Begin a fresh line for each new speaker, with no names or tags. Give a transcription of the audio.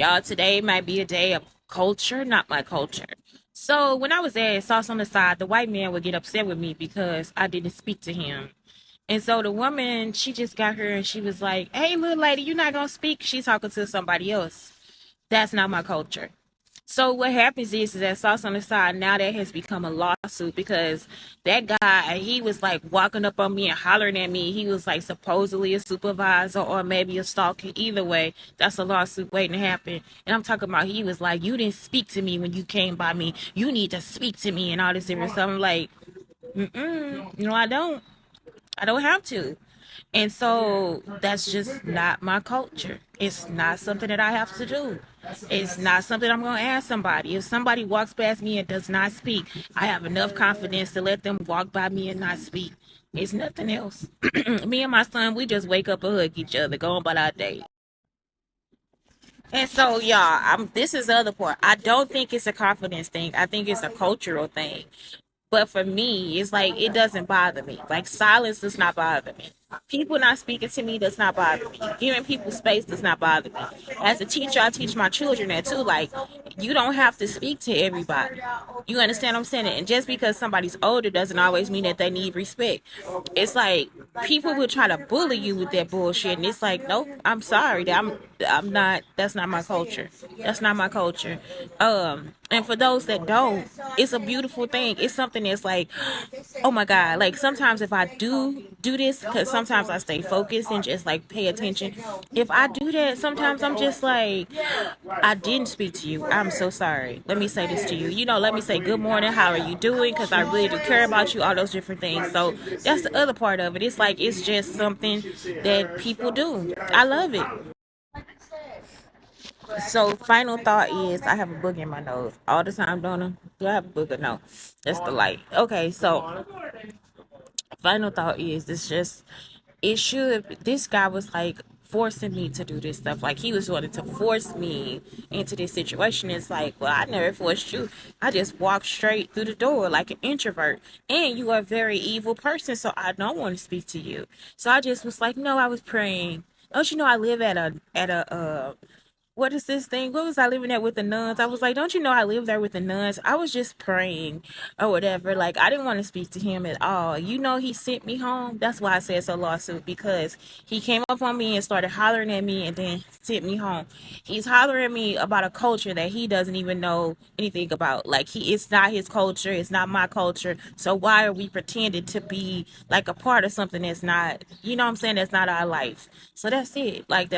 Y'all, today might be a day of culture, not my culture. So when I was at Sauce on the Side, the white man would get upset with me because I didn't speak to him. And so the woman, she just got her and she was like, "Hey, little lady, you not gonna speak?" She's talking to somebody else. That's not my culture. So what happens is that Sauce on the Side, now that has become a lawsuit because that guy, he was like walking up on me and hollering at me. He was like supposedly a supervisor or maybe a stalker. Either way, that's a lawsuit waiting to happen. And I'm talking about, he was like, "You didn't speak to me when you came by me. You need to speak to me," and all this different stuff. I'm like, no, I don't. I don't have to. And so that's just not my culture. It's not something that I have to do. It's not something I'm going to ask somebody. If somebody walks past me and does not speak, I have enough confidence to let them walk by me and not speak. It's nothing else. Me and my son, we just wake up and hug each other, go on about our day. And so, y'all, this is the other part. I don't think it's a confidence thing. I think it's a cultural thing. But for me, it's like it doesn't bother me. Like silence does not bother me. People not speaking to me does not bother me. Giving people space does not bother me. As a teacher, I teach my children that too. Like, you don't have to speak to everybody. You understand what I'm saying? And just because somebody's older doesn't always mean that they need respect. It's like people will try to bully you with that bullshit, and it's like, nope, I'm sorry, I'm not. That's not my culture. That's not my culture. And for those that don't, it's a beautiful thing. It's something that's like, oh my god. Like sometimes if I do this, because sometimes I stay focused and just like pay attention. If I do that, sometimes I'm just like, I didn't speak to you. I'm so sorry. Let me say this to you. Let me say good morning. How are you doing? Because I really do care about you. All those different things. So that's the other part of it. It's like it's just something that people do. I love it. So final thought is I have a book in my nose all the time, don't I? Do I have a book or no? That's the light. Okay, so final thought is it's just it should this guy was like forcing me to do this stuff. Like he was wanting to force me into this situation. It's like, well, I never forced you. I just walked straight through the door like an introvert. And you are a very evil person, so I don't want to speak to you. So I just was like, no, I was praying. Don't you know I live at a what is this thing? What was I living at with the nuns? I was like, don't you know I live there with the nuns? I was just praying or whatever. Like, I didn't want to speak to him at all. He sent me home. That's why I said it's a lawsuit because he came up on me and started hollering at me and then sent me home. He's hollering at me about a culture that he doesn't even know anything about. Like, it's not his culture. It's not my culture. So why are we pretending to be like a part of something that's not, you know what I'm saying? That's not our life. So that's it. Like,